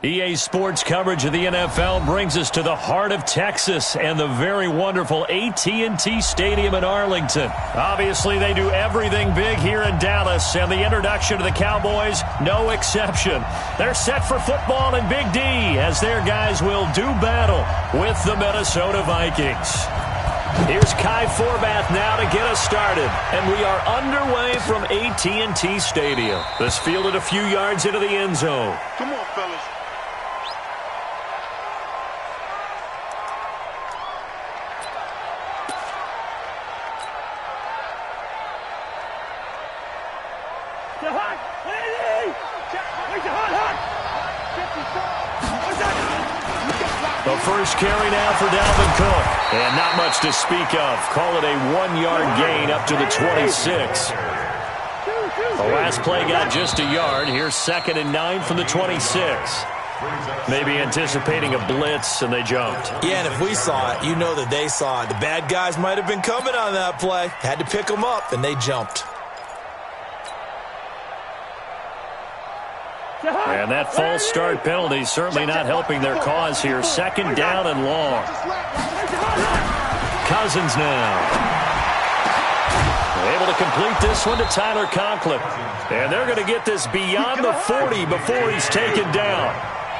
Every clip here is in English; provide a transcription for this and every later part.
EA Sports coverage of the NFL brings us to the heart of Texas and the very wonderful AT&T Stadium in Arlington. Obviously, they do everything big here in Dallas, and the introduction to the Cowboys, no exception. They're set for football in Big D as their guys will do battle with the Minnesota Vikings. Here's Kai Forbath now to get us started, and we are underway from AT&T Stadium. This fielded a few yards into the end zone. Come on, fellas. The first carry now for Dalvin Cook. And not much to speak of. Call it a 1-yard gain up to the 26. The last play got just a yard. Here's 2nd and 9 from the 26. Maybe anticipating a blitz, and they jumped. Yeah, and if we saw it, you know that they saw it. The bad guys might have been coming on that play. Had to pick them up, and they jumped. And that false start penalty certainly not helping their cause here. 2nd down and long. Cousins now. Able to complete this one to Tyler Conklin. And they're going to get this beyond the 40 before he's taken down.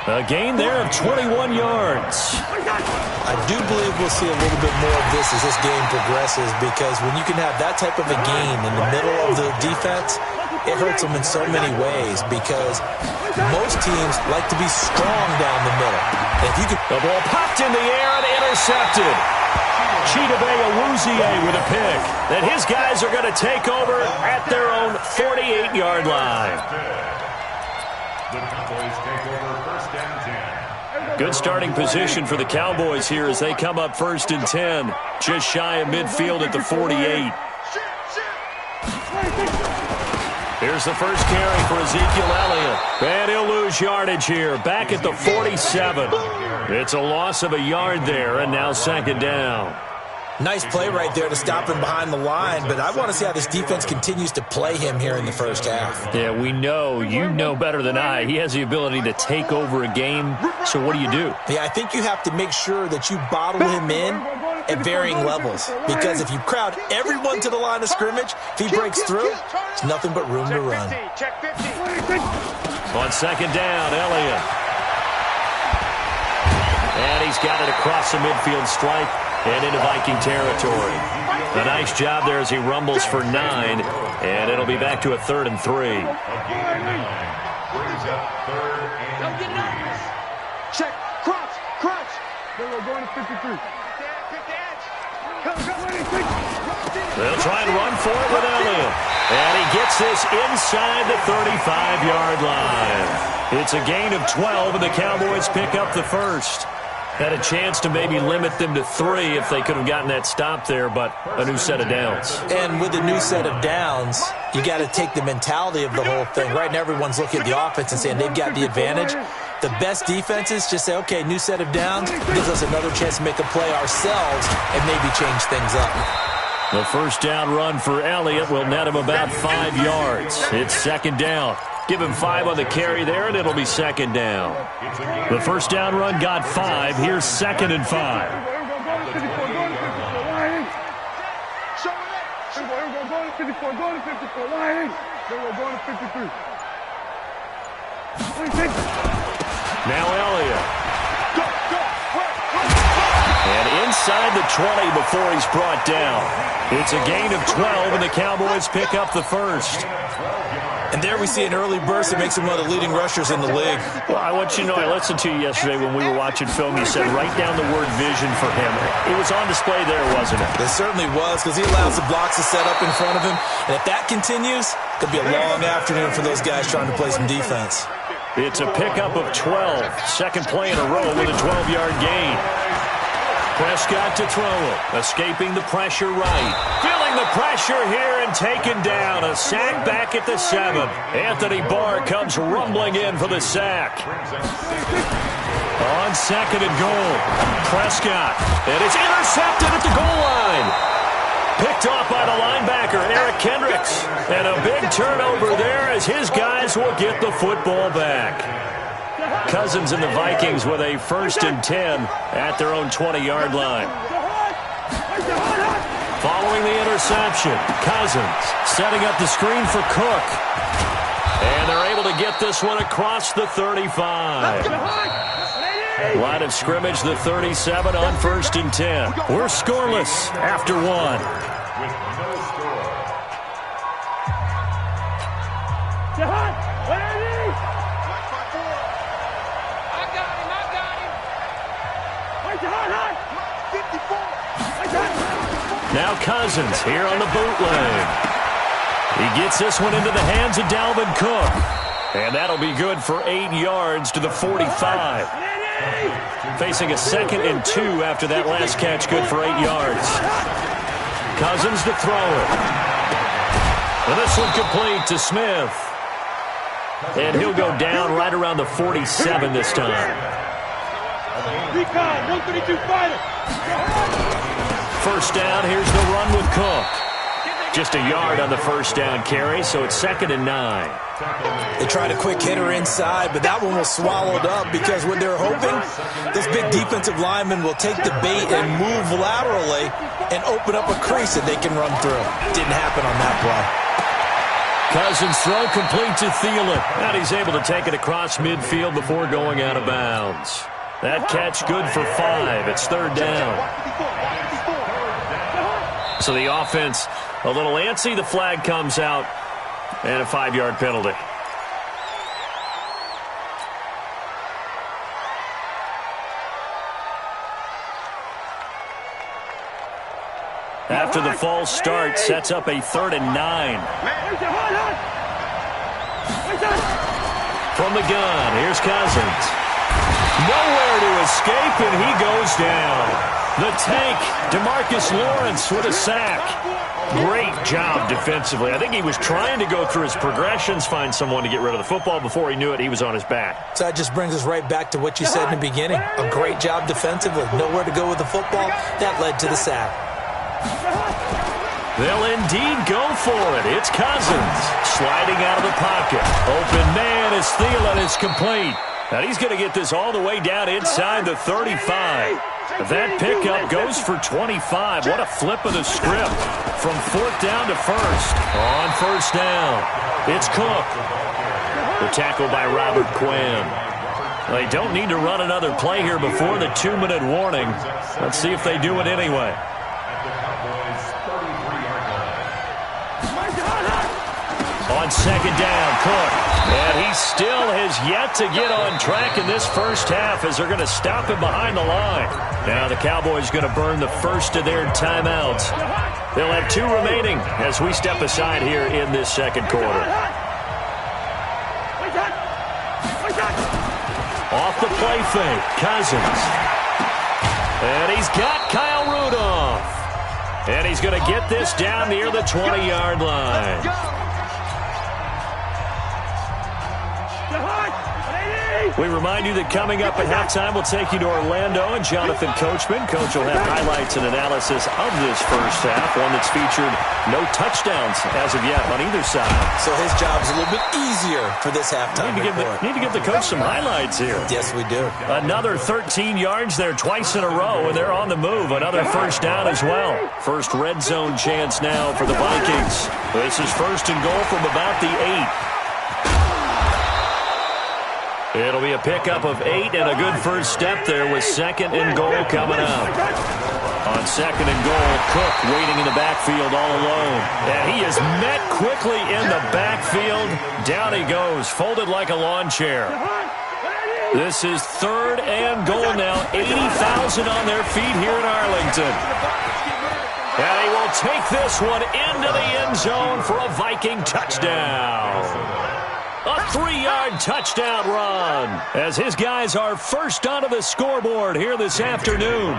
A gain there of 21 yards. I do believe we'll see a little bit more of this as this game progresses, because when you can have that type of a gain in the middle of the defense, it hurts them in so many ways, because most teams like to be strong down the middle. And if you could... The ball popped in the air and intercepted. Chidobe Awuzie with a pick. That his guys are going to take over at their own 48-yard line. The Cowboys take over 1st and 10. Good starting position for the Cowboys here as they come up 1st and 10. Just shy of midfield at the 48. Here's the first carry for Ezekiel Elliott. And he'll lose yardage here. Back at the 47. It's a loss of a yard there, and now 2nd down. Nice play right there to stop him behind the line, but I want to see how this defense continues to play him here in the first half. Yeah, we know. You know better than I. He has the ability to take over a game, so what do you do? Yeah, I think you have to make sure that you bottle him in at varying levels, because if you crowd everyone to the line of scrimmage, if he breaks through, there's nothing but room to run. On 2nd down, Elliott. And he's got it across the midfield stripe and into Viking territory. A nice job there as he rumbles for 9, and it'll be back to a 3rd and 3. Brings up 3rd and 3. Check, crunch. We're going to 53. They'll try and run for it with Elliott. And he gets this inside the 35-yard line. It's a gain of 12, and the Cowboys pick up the first. Had a chance to maybe limit them to 3 if they could have gotten that stop there, but a new set of downs. And with a new set of downs, you got to take the mentality of the whole thing. Right now, everyone's looking at the offense and saying they've got the advantage. The best defenses just say, okay, new set of downs, gives us another chance to make a play ourselves and maybe change things up. The first down run for Elliott will net him about 5 yards. It's 2nd down. Give him 5 on the carry there, and it'll be 2nd down. The first down run got 5. Here's 2nd and 5. Now Elliott. And inside the 20 before he's brought down. It's a gain of 12, and the Cowboys pick up the first. And there we see an early burst that makes him one of the leading rushers in the league. Well, I want you to know, I listened to you yesterday when we were watching film. You said write down the word vision for him. It was on display there, wasn't it? It certainly was, because he allows the blocks to set up in front of him. And if that continues, it could be a long afternoon for those guys trying to play some defense. It's a pickup of 12. Second play in a row with a 12-yard gain. Prescott to throw it. Escaping the pressure right. Feeling the pressure here and taken down. A sack back at the 7. Anthony Barr comes rumbling in for the sack. On 2nd and goal. Prescott. And it's intercepted at the goal line. Picked off by the linebacker, Eric Kendricks. And a big turnover there as his guys will get the football back. Cousins and the Vikings with a 1st and 10 at their own 20-yard line. Following the interception, Cousins setting up the screen for Cook. And they're able to get this one across the 35. Line of scrimmage, the 37 on 1st and 10. We're scoreless after 1. With no score. Now Cousins here on the bootleg. He gets this one into the hands of Dalvin Cook. And that'll be good for 8 yards to the 45. Facing a 2nd and 2 after that last catch, good for 8 yards. Cousins to throw it. And this one complete to Smith. And he'll go down right around the 47 this time. First down, here's the run with Cook. Just a yard on the first down carry, so it's 2nd and 9. They tried a quick hitter inside, but that one was swallowed up because what they're hoping, this big defensive lineman will take the bait and move laterally and open up a crease that they can run through. Didn't happen on that play. Cousins throw complete to Thielen. And he's able to take it across midfield before going out of bounds. That catch good for 5. It's 3rd down. So the offense a little antsy. The flag comes out. And a 5-yard penalty. After the false start, sets up a 3rd and 9. From the gun, here's Cousins. Nowhere to escape, and he goes down. The tank, DeMarcus Lawrence with a sack. Great job defensively. I think he was trying to go through his progressions, find someone to get rid of the football. Before he knew it, he was on his back. So that just brings us right back to what you said in the beginning. A great job defensively. Nowhere to go with the football. That led to the sack. They'll indeed go for it. It's Cousins sliding out of the pocket. Open man as Thielen is complete. And he's going to get this all the way down inside the 35. That pickup goes for 25. What a flip of the script. From 4th down to 1st. On 1st down, it's Cook. The tackle by Robert Quinn. They don't need to run another play here before the 2-minute warning. Let's see if they do it anyway. On 2nd down, Cook. And he still has yet to get on track in this first half as they're going to stop him behind the line. Now the Cowboys going to burn the first of their timeouts. They'll have 2 remaining as we step aside here in this second quarter. Off the play fake, Cousins. And he's got Kyle Rudolph. And he's going to get this down near the 20-yard line. We remind you that coming up at halftime, we'll take you to Orlando and Jonathan Coachman. Coach will have highlights and analysis of this first half, one that's featured no touchdowns as of yet on either side. So his job's a little bit easier for this halftime. Need to give the coach some highlights here. Yes, we do. Another 13 yards there twice in a row, and they're on the move. Another first down as well. First red zone chance now for the Vikings. This is 1st and goal from about the 8. It'll be a pickup of 8 and a good first step there with 2nd and goal coming up. On 2nd and goal, Cook waiting in the backfield all alone. And he is met quickly in the backfield. Down he goes, folded like a lawn chair. This is 3rd and goal now. 80,000 on their feet here in Arlington. And he will take this one into the end zone for a Viking touchdown. A 3-yard touchdown run as his guys are first onto the scoreboard here this afternoon.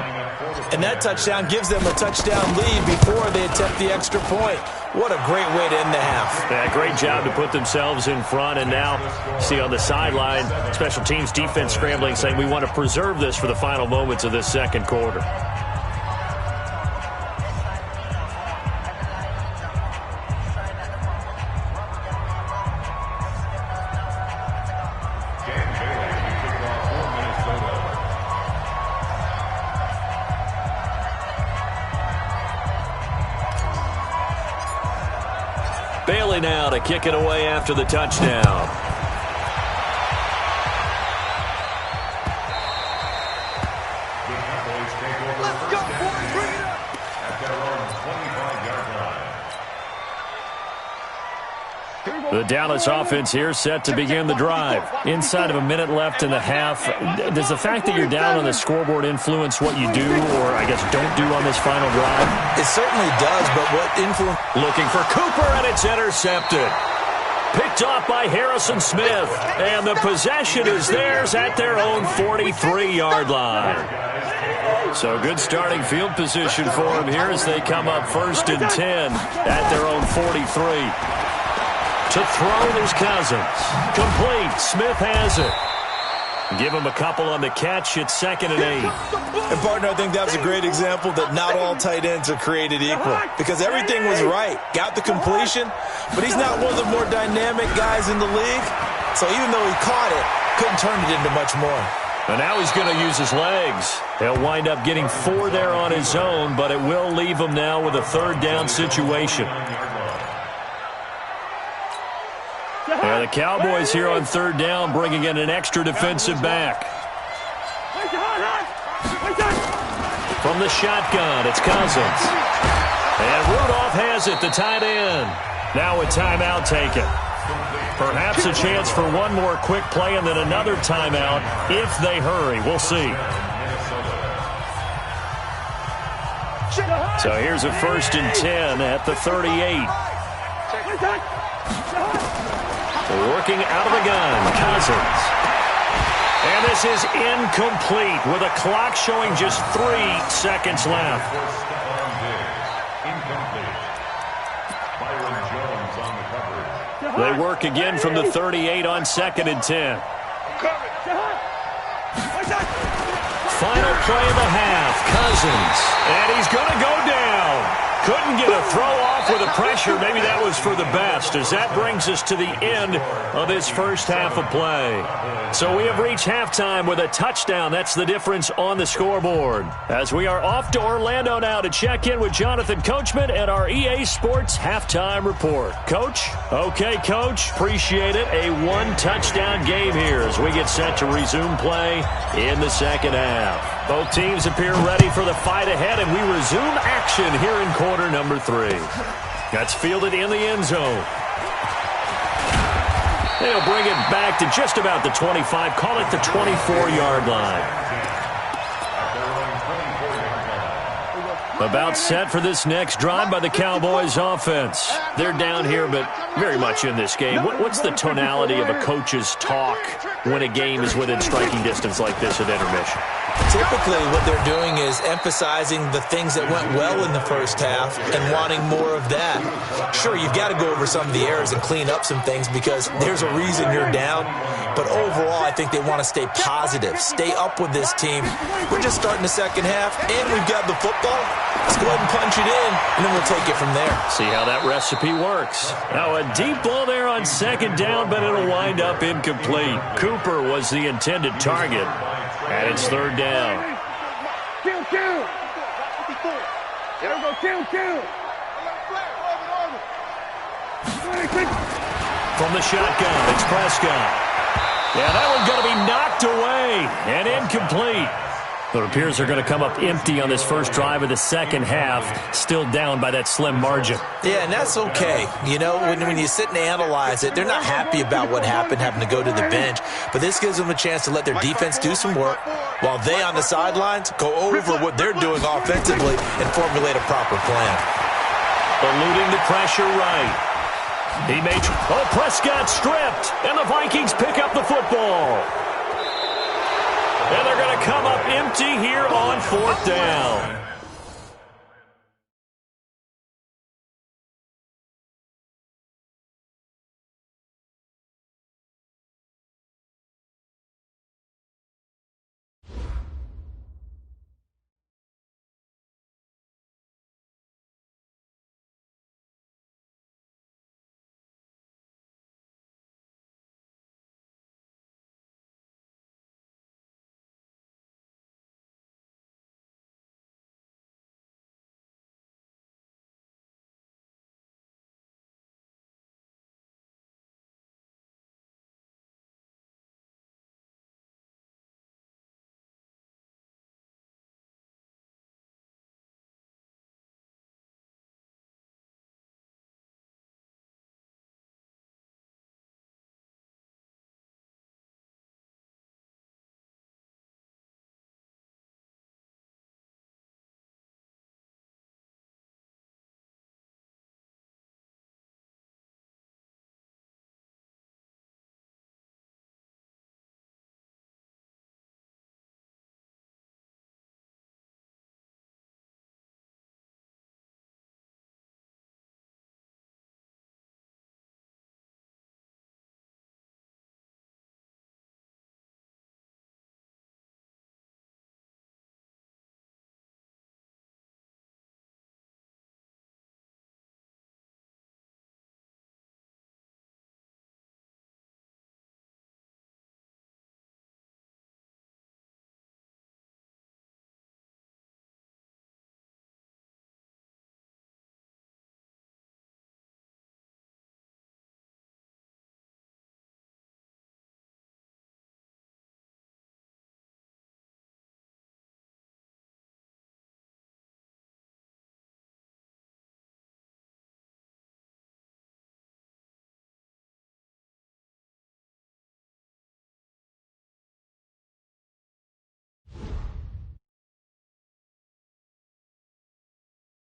And that touchdown gives them a touchdown lead before they attempt the extra point. What a great way to end the half. Yeah, great job to put themselves in front. And now, see on the sideline, special teams defense scrambling, saying we want to preserve this for the final moments of this second quarter. Riley now to kick it away after the touchdown. The Dallas offense here set to begin the drive. Inside of a minute left in the half, does the fact that you're down on the scoreboard influence what you do or, I guess, don't do on this final drive? It certainly does, but what influence... Looking for Cooper, and it's intercepted. Picked off by Harrison Smith, and the possession is theirs at their own 43-yard line. So good starting field position for them here as they come up 1st and 10 at their own 43. To throw, there's Cousins. Complete. Smith has it. Give him a couple on the catch. It's 2nd and 8. And, partner, I think that was a great example that not all tight ends are created equal. Because everything was right. Got the completion, but he's not one of the more dynamic guys in the league. So even though he caught it, couldn't turn it into much more. And now he's going to use his legs. He'll wind up getting 4 there on his own, but it will leave him now with a 3rd down situation. Yeah, the Cowboys here on 3rd down, bringing in an extra defensive back. From the shotgun, it's Cousins. And Rudolph has it, the tight end. Now a timeout taken. Perhaps a chance for one more quick play and then another timeout if they hurry. We'll see. So here's a 1st and 10 at the 38. Working out of the gun, Cousins. And this is incomplete with a clock showing just 3 seconds left. They work again from the 38 on 2nd and 10. Final play of the half, Cousins. And he's going to go down. Couldn't get a throw off with the pressure. Maybe that was for the best, as that brings us to the end of this first half of play. So we have reached halftime with a touchdown. That's the difference on the scoreboard. As we are off to Orlando now to check in with Jonathan Coachman and our EA Sports Halftime Report. Coach? Okay, Coach. Appreciate it. A 1-touchdown game here as we get set to resume play in the second half. Both teams appear ready for the fight ahead, and we resume action here in quarter number 3. That's fielded in the end zone. They'll bring it back to just about the 25, call it the 24-yard line. About set for this next drive by the Cowboys offense. They're down here, but very much in this game. What's the tonality of a coach's talk when a game is within striking distance like this at intermission? Typically, what they're doing is emphasizing the things that went well in the first half and wanting more of that. Sure, you've got to go over some of the errors and clean up some things because there's a reason you're down. But overall, I think they want to stay positive, stay up with this team. We're just starting the second half, and we've got the football. Let's go ahead and punch it in, and then we'll take it from there. See how that recipe works. Now a deep ball there on 2nd down, but it'll wind up incomplete. Cooper was the intended target, and it's 3rd down. Kill. There we go, kill. From the shotgun, it's Prescott. Yeah, that one's going to be knocked away and incomplete. It appears they're going to come up empty on this first drive of the second half, still down by that slim margin. Yeah, and that's okay. You know, when you sit and analyze it, they're not happy about what happened, having to go to the bench. But this gives them a chance to let their defense do some work while they on the sidelines go over what they're doing offensively and formulate a proper plan. Eluding the pressure right. Prescott stripped, and the Vikings pick up the football. And they're going to come up empty here on 4th down.